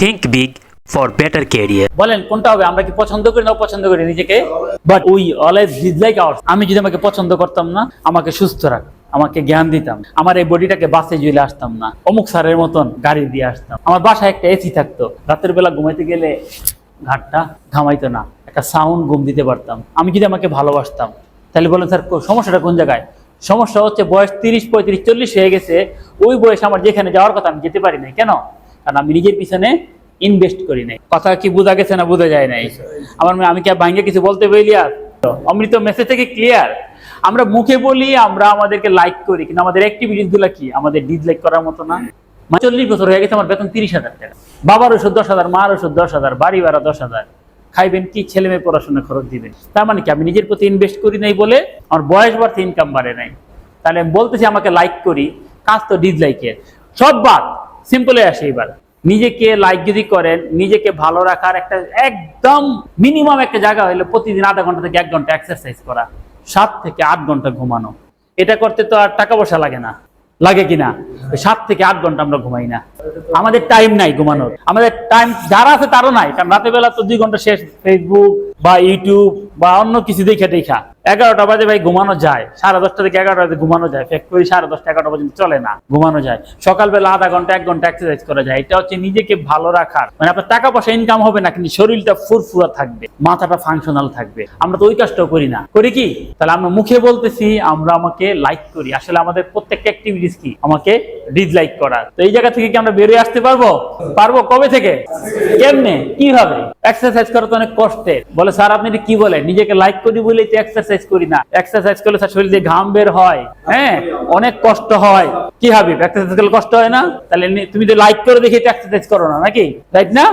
Think big for better career. বলেন কোনটা হবে? আমরা কি পছন্দ করি না অপছন্দ করি নিজেকে? But we always dislike our. আমি যদি আমাকে পছন্দ করতাম না, আমাকে সুস্থ রাখ, আমাকে জ্ঞান দিতাম, আমার এই বডিটাকে বাসে ঝুলে আসতাম না, অমুক স্যারের মতন গাড়ি দিয়ে আসতাম, আমার বাসায় একটা এসি থাকতো, রাতের বেলা ঘুমাইতে গেলে ঘাটটা ঘামাইতো না, একটা সাউন্ড ঘুম দিতে পারতাম, আমি যদি আমাকে ভালোবাসতাম, তাহলে বলেন স্যার সমস্যাটা কোন জায়গায়? সমস্যা হচ্ছে বয়স 30, 35, 40 হয়ে গেছে, ওই বয়স আমার যেখানে যাওয়ার কথা আমি যেতে পারি নাই। কেন? কারণ আমি নিজের পিছনে ইনভেস্ট করি নাই। কথা কি বোঝা গেছে না বোঝা যায় নাই? আমি কি ভাঙ্গে কিছু বলতে বলি? আর অমৃত মেসেজ থেকে ক্লিয়ার। আমরা মুখে বলি আমরা আমাদেরকে লাইক করি, কিন্তু আমাদের অ্যাক্টিভিটিস গুলা কি আমাদের ডিসলাইক করার মতো না? 40 বছর হয়ে গেছে, আমার বেতন 30,000 টাকা, বাবার ওষুধ 10,000, মার ওষুধ 10,000, বাড়ি ভাড়া 10,000, খাইবেন কি, ছেলে মেয়ে পড়াশোনা খরচ দিবেন। তার মানে কি আমি নিজের প্রতি ইনভেস্ট করি নাই বলে আমার বয়স বাড়তে ইনকাম বাড়ে নাই? তাহলে আমি বলতেছি আমাকে লাইক করি, কাজ তো ডিসলাইকের। সব বাদ, সিম্পলে আসে। এবার নিজেকে লাইক যদি করেন, নিজেকে ভালো রাখার একটা একদম মিনিমাম একটা জায়গা হলো প্রতিদিন আধা ঘন্টা থেকে 1 ঘন্টা এক্সারসাইজ করা, 7 থেকে 8 ঘন্টা ঘুমানো। এটা করতে তো আর টাকা পয়সা লাগে না, লাগে কিনা? 7 থেকে 8 ঘন্টা আমরা ঘুমাই না, আমাদের টাইম নাই ঘুমানোর। আমাদের টাইম যারা আছে তারও নাই, কারণ রাতের বেলা তো 2 ঘন্টা শেষ ফেসবুক বা ইউটিউব বা অন্য কিছু দেখা 11টা বাজে ভাই ঘুমানো যায়, 10:30 থেকে 11টা বাজে ঘুমানো যায়, ফ্যাক্টরি 10:30, 11টা পর্যন্ত চলে না, ঘুমানো যায়। সকালবেলা আধা ঘন্টা 1 ঘন্টা এক্সারসাইজ করা যায়। এটা হচ্ছে নিজেকে ভালো রাখার, মানে আপনার টাকা পয়সা ইনকাম হবে না, কিন্তু শরীরটা ফুরফুরা থাকবে, মাথাটা ফাংশনাল থাকবে। আমরা তো ওই কাজটাও করি না, করি কি? তাহলে আমরা মুখে বলতেছি আমরা আমাকে লাইক করি, আসলে আমাদের প্রত্যেকটা অ্যাক্টিভিটিস কি আমাকে ডিসলাইক করা। তো এই জায়গা থেকে কি আমরা বেরিয়ে আসতে পারবো? কবে থেকে? কেমনে, কিভাবে? এক্সারসাইজ করা তো অনেক কষ্টের। বলে স্যার আপনি কি বলেন, নিজেকে লাইক করি বলেই তো এক্সারসাইজ করি না। এক্সারসাইজ করলে স্যার শরীর দিয়ে ঘাম বের হয়, হ্যাঁ, অনেক কষ্ট হয়। কি হবে, এক্সারসাইজ করলে কষ্ট হয় না? তাহলে তুমি তো লাইক করে দেখে এক্সারসাইজ করো না, নাকি? রাইট না?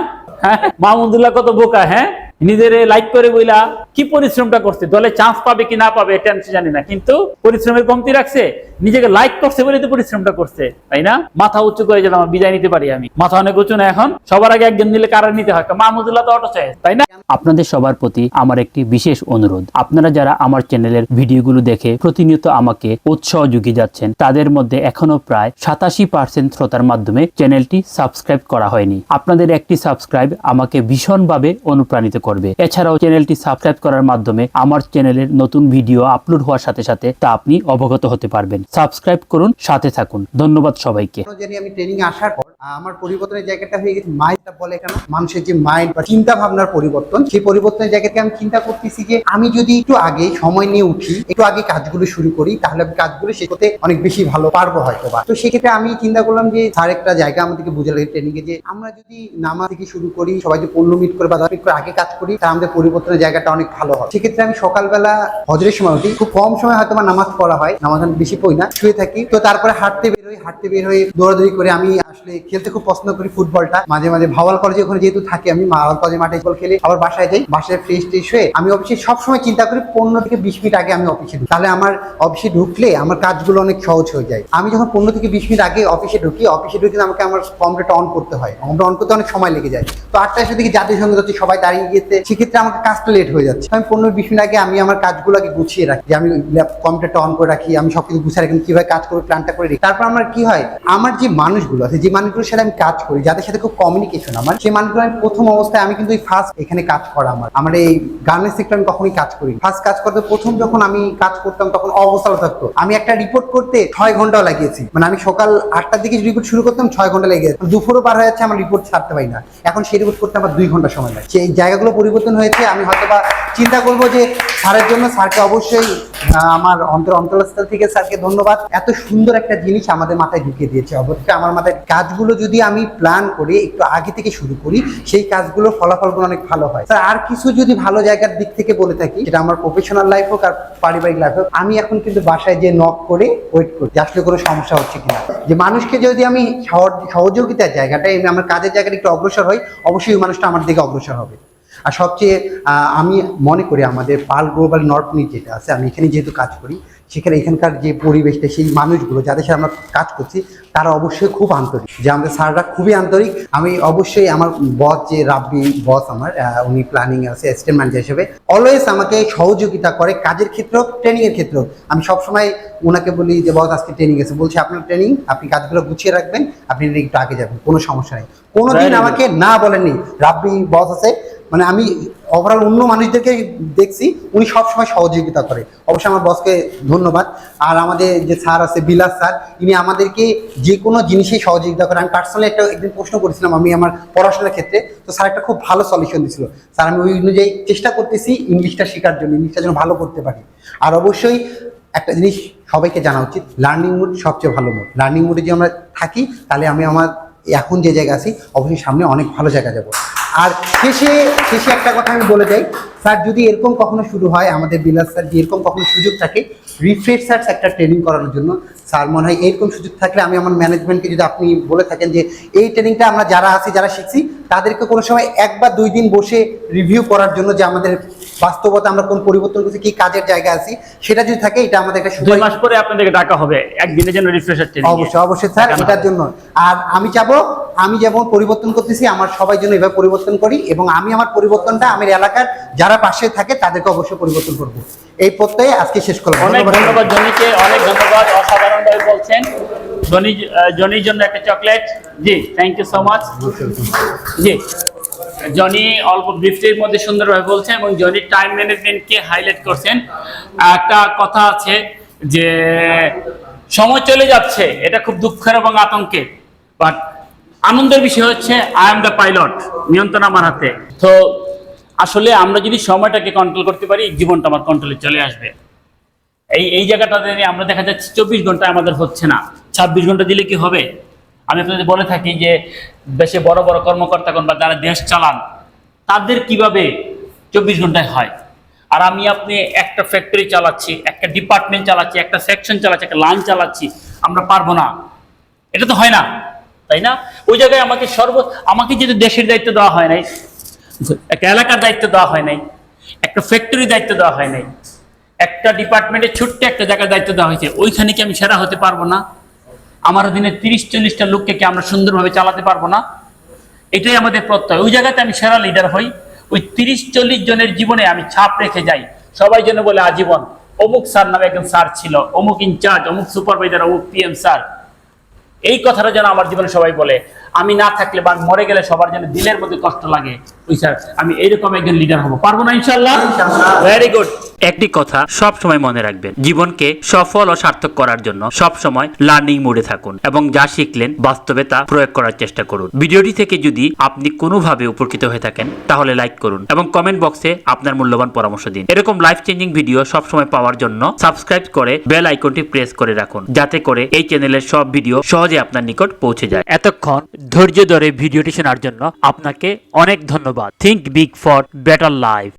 হ্যাঁ, মাহমুদুল্লাহ কত বোকা, হ্যাঁ, নিজের লাইক করে বইলা কি পরিশ্রমটা করছে, দলে চান্স পাবে কি না পাবে এটা আমি জানি না, কিন্তু পরিশ্রমের কমতি রাখছে, নিজেকে লাইক করছে বলে তো পরিশ্রমটা করছে, তাই না? মাথা উঁচু করে যেন আমার বিদায় নিতে পারি আমি। মাথা অনেক উঁচু না এখন, সবার আগে একজন নিলে কারণ নিতে হয়। মাহমুদুল্লাহ তো অটো চায়, তাই না? আপনাদের সবার প্রতি আমার একটি বিশেষ অনুরোধ, আপনারা যারা আমার চ্যানেলের ভিডিওগুলো দেখে প্রতিনিয়ত আমাকে উৎসাহ যুগিয়ে যাচ্ছেন, তাদের মধ্যে এখনো প্রায় 87% শ্রোতার মাধ্যমে চ্যানেলটি সাবস্ক্রাইব করা হয়নি। আপনাদের একটি সাবস্ক্রাইব আমাকে ভীষণভাবে অনুপ্রাণিত করবে। এছাড়াও চ্যানেলটি সাবস্ক্রাইব করার মাধ্যমে আমার চ্যানেলের নতুন ভিডিও আপলোড হওয়ার সাথে সাথে তা আপনি অবগত হতে পারবেন। সাবস্ক্রাইব করুন, সাথে থাকুন। ধন্যবাদ সবাইকে। জানি আমি ট্রেনিং আসার পর আমার পরিবর্তনের জায়গাটা হয়ে গেছে মাইন্ডটা, বলে কেন মানুষের যে মাইন্ড বা চিন্তা ভাবনার পরিবর্তন, সেই পরিবর্তনের জায়গাতে আমি চিন্তা করতেছি যে আমি যদি একটু আগে সময় নিয়ে উঠি, একটু আগে কাজগুলো শুরু করি, তাহলে আমি কাজগুলো শেষ করতে অনেক বেশি ভালো পারবো হয়তো বা। তো সেক্ষেত্রে আমি চিন্তা করলাম যে স্যার একটা জায়গা আমাদেরকে বুঝালে ট্রেনিং এ, যে আমরা যদি নামা থেকে শুরু করি, সবাই যে 15 মিনিট করে বা 10 মিনিট করে আগে কাজ করি, তাহলে আমাদের পরিবর্তনের জায়গাটা অনেক ভালো হয়। সেক্ষেত্রে আমি সকালবেলা হজরের সময় উঠি, খুব কম সময় হয়তো বা নামাজ পড়া হয়, নামাজ আমি বেশি পড়ি না, শুয়ে থাকি। তো তারপরে হাঁটতে বের হয়ে দৌড়াদৌড়ি করে, আমি আসলে খেলতে খুব পছন্দ করি ফুটবলটা। মাঝে মাঝে ভাওয়াল কলেজে ওখানে যেহেতু থাকি, আমি ভাওয়াল কলেজে মাঠে বল খেলে আবার বাসায় যাই, বাসায় ফ্রেশ ট্রেশ হয়ে আমি অফিসে সবসময় চিন্তা করি 15 থেকে 20 মিনিট আগে আমি অফিসে ঢুকি, তাহলে আমার অফিসে ঢুকলে আমার কাজগুলো অনেক সহজ হয়ে যায়। আমি যখন 15 থেকে 20 মিনিট আগে অফিসে ঢুকি আমাকে আমার কম্পিউটারটা অন করতে হয়, কম্পিউটার অন করতে অনেক সময় লেগে যায়। তো 8টার দিকে যাদের সঙ্গে যাচ্ছি সবাই দাঁড়িয়ে গিয়েছে, সেক্ষেত্রে আমাকে কাজটা লেট হয়ে যাচ্ছে। আমি 15-20 মিনিট আগে আমি আমার কাজগুলোকে গুছিয়ে রাখি, যে আমি কম্পিউটারটা অন করে রাখি, আমি সবকিছু গুছিয়ে রাখি, কিভাবে কাজ করে প্ল্যানটা করে রাখি। তারপর আমার কি হয়, আমার যে মানুষগুলো আছে, যে মানুষগুলোর সাথে আমি কাজ করি, যাদের সাথে খুব কমিউনিকেশন আমার, সেই মানুষগুলো আমি প্রথম অবস্থায়, আমি কিন্তু ফার্স্ট এখানে কাজ করা আমার এই গার্মেন্টস সেক্টর আমি কখনোই কাজ করি। ফার্স্ট কাজ করতে প্রথম যখন আমি কাজ করতাম তখন অবস্থা থাকতো, আমি একটা রিপোর্ট করতে 6 ঘন্টাও লাগিয়েছি। মানে আমি সকাল 8টার দিকে রিপোর্ট শুরু করতাম, 6 ঘন্টা লেগে গেছে, দুপুরও পার হয়ে যাচ্ছে, আমার রিপোর্ট ছাড়তে পারি না। এখন সেই রিপোর্ট করতে আমার 2 ঘন্টা সময় লাগে। সেই জায়গাগুলো পরিবর্তন হয়েছে। আমি হয়তো বা চিন্তা করবো যে স্যারের জন্য, স্যারকে অবশ্যই আমার অন্তরস্থল থেকে স্যারকে ধন্যবাদ। এত সুন্দর একটা জিনিস আমাদের মাথায় ঢুকিয়ে দিয়েছে। অবশ্যই আমার মাথায় কাজগুলো যদি আমি প্ল্যান করে একটু আগে থেকে শুরু করি, সেই কাজগুলোর ফলাফলগুলো অনেক ভালো হয়। স্যার আর কিছু যদি ভালো জায়গার দিক থেকে বলে থাকি, সেটা আমার প্রফেশনাল লাইফ হোক আর পারিবারিক লাইফ হোক, আমি এখন কিন্তু বাসায় যে নক করে ওয়েট করি যে আসলে কোনো সমস্যা হচ্ছে কিনা। যে মানুষকে যদি আমি সহযোগিতার জায়গাটায়, আমার কাজের জায়গাটা একটু অগ্রসর হই, অবশ্যই ওই মানুষটা আমার দিকে অগ্রসর হবে। আর সবচেয়ে আমি মনে করি আমাদের পাল গ্লোবাল নর্থ যেটা আছে, আমি এখানে যেহেতু কাজ করি, সেখানে এখানকার যে পরিবেশটা, সেই মানুষগুলো যাদের সাথে আমরা কাজ করছি তারা অবশ্যই খুব আন্তরিক, যে আমাদের স্যাররা খুবই আন্তরিক। আমি অবশ্যই আমার বস যে রাব্বি বস আমার, উনি প্ল্যানিং আছে অ্যাসিস্ট্যান্ট ম্যানেজার হিসেবে, অলওয়েজ আমাকে সহযোগিতা করে কাজের ক্ষেত্রেও ট্রেনিংয়ের ক্ষেত্রেও। আমি সবসময় ওনাকে বলি যে বস আজকে ট্রেনিং আছে, বলছে আপনার ট্রেনিং, আপনি কাজগুলো গুছিয়ে রাখবেন, আপনি একটু আগে যাবেন, কোনো সমস্যা নেই। কোনোদিন আমাকে না বলেননি। রাব্বি বস আছে, মানে আমি ওভারঅল অন্য মানুষদেরকে দেখছি উনি সবসময় সহযোগিতা করে, অবশ্যই আমার বসকে ধন্যবাদ। আর আমাদের যে স্যার আছে বিলাস স্যার, ইনি আমাদেরকে যে কোনো জিনিসেই সহযোগিতা করে। আমি পার্সোনালি একদিন প্রশ্ন করেছিলাম আমি আমার পড়াশোনার ক্ষেত্রে, তো স্যার একটা খুব ভালো সলিউশন দিয়েছিল। স্যার আমি ওই অনুযায়ী চেষ্টা করতেছি ইংলিশটা শেখার জন্য, ইংলিশটা যেন ভালো করতে পারি। আর অবশ্যই একটা জিনিস সবাইকে জানা উচিত, লার্নিং মুড সবচেয়ে ভালো মুড। লার্নিং মুডে যদি আমরা থাকি তাহলে আমি আমার এখন যে জায়গায় আছি অবশ্যই সামনে অনেক ভালো জায়গা যাব। আর শেষে একটা কথা আমি বলে যাই, স্যার যদি এরকম কখনো শুরু হয়, আমাদের বিলাস স্যার যদি এরকম কখনো সুযোগ থাকে রিফ্রেশার্স একটা ট্রেনিং করানোর জন্য, স্যার মনে হয় এরকম সুযোগ থাকলে আমি আমার ম্যানেজমেন্টকে যদি আপনি বলে থাকেন যে এই ট্রেনিংটা আমরা যারা আছি, যারা শিখছি, তাদেরকে কোনো সময় 1 বা 2 দিন বসে রিভিউ করার জন্য, যে আমাদের বাস্তবতা আমরা কোন পরিবর্তন করছি, কি কাজের জায়গা আছি, সেটা যদি থাকে, এটা আমাদের একটা 2 মাস পরে আপনাদেরকে ডাকা হবে একদিনের জন্য রিফ্রেশার ট্রেনিং। অবশ্যই স্যার, এটার জন্য। আর আমি চাবো আমি যেমন পরিবর্তন করতেছি আমার সবাই জন্য এভাবে পরিবর্তন করি, এবং আমি আমার পরিবর্তনটা আমার এলাকার যারা পাশে থাকে তাদেরকে অবশ্যই পরিবর্তন করব। এই প্রত্যয়ে আজকে শেষ করলাম। অনেক ধন্যবাদ জনিকে, অনেক ধন্যবাদ, অসাধারণভাবে বলছেন। জনির জন্য একটা চকলেট। জি, থ্যাংক ইউ সো মাচ। জি, জনি অল্প ব্রিফের মধ্যে সুন্দরভাবে বলছেন এবং জনি টাইম ম্যানেজমেন্টকে হাইলাইট করছেন। একটা কথা আছে যে সময় চলে যাচ্ছে, এটা খুব দুঃখের এবং আতঙ্কের, বাট আনন্দের বিষয় হচ্ছে আই এম দ্য পাইলট, নিয়ন্ত্রণ আমার হাতে। তো আসলে আমরা যদি সময়টাকে কন্ট্রোল করতে পারি, জীবনটা আমার কন্ট্রোলে চলে আসবে। এই জায়গাটাতে আমরা দেখা যাচ্ছে 24 ঘন্টা আমাদের হচ্ছে না, 26 ঘন্টা দিলে কি হবে? আমি আপনাদের বলে থাকি যে দেশে বড় বড় কর্মকর্তাগণ বা যারা দেশ চালান, তাদের কিভাবে 24 ঘন্টায় হয়। আর আমি আপনি একটা ফ্যাক্টরি চালাচ্ছি, একটা ডিপার্টমেন্ট চালাচ্ছি, একটা সেকশন চালাচ্ছি, একটা লাইন চালাচ্ছি, আমরা পারবো না, এটা তো হয় না, তাই না? ওই জায়গায় আমাকে যেহেতু দেশের দায়িত্ব দেওয়া হয় নাই, একটা এলাকার দায়িত্ব দেওয়া হয় নাই, একটা ফ্যাক্টরির দায়িত্ব দেওয়া হয় নাই, একটা ডিপার্টমেন্টের ছোট্ট একটা জায়গার দায়িত্ব দেওয়া হয়েছে, ওইখানে কি আমি সেরা হতে পারবো না? আমার দিনে 30-40টা লোককে কি আমরা সুন্দরভাবে চালাতে পারবো না? এটাই আমাদের প্রত্যয়। ওই জায়গাতে আমি সেরা লিডার হই, ওই 30-40 জনের জীবনে আমি ছাপ রেখে যাই। সবাই যেন বলে আজীবন অমুক স্যার নামে একজন স্যার ছিল, অমুক ইনচার্জ, অমুক সুপারভাইজার, অমুক পিএম স্যার। এই কথাটা যেন আমার জীবনে সবাই বলে। আমি না থাকলে বা আমি মরে গেলে সবার যেন দিলের মধ্যে কষ্ট লাগে, ওই স্যার আমি এইরকম একজন লিডার হবো। পারবো না ইনশাআল্লাহ? Very good. একটি কথা সব সময় মনে রাখবেন, জীবনকে সফল ও সার্থক করার জন্য সব সময় লার্নিং মোডে থাকুন এবং যা শিখলেন বাস্তবে তা প্রয়োগ করার চেষ্টা করুন। ভিডিওটি থেকে যদি আপনি কোনোভাবে উপকৃত হয়ে থাকেন তাহলে লাইক করুন এবং কমেন্ট বক্সে আপনার মূল্যবান পরামর্শ দিন। এরকম লাইফ চেঞ্জিং ভিডিও সব সময় পাওয়ার জন্য সাবস্ক্রাইব করে বেল আইকনটি প্রেস করে রাখুন, যাতে করে এই চ্যানেলের সব ভিডিও সহজে আপনার নিকট পৌঁছে যায়। এতক্ষণ ধৈর্য ধরে ভিডিওটি শোনার জন্য আপনাকে অনেক ধন্যবাদ। Think big for better life.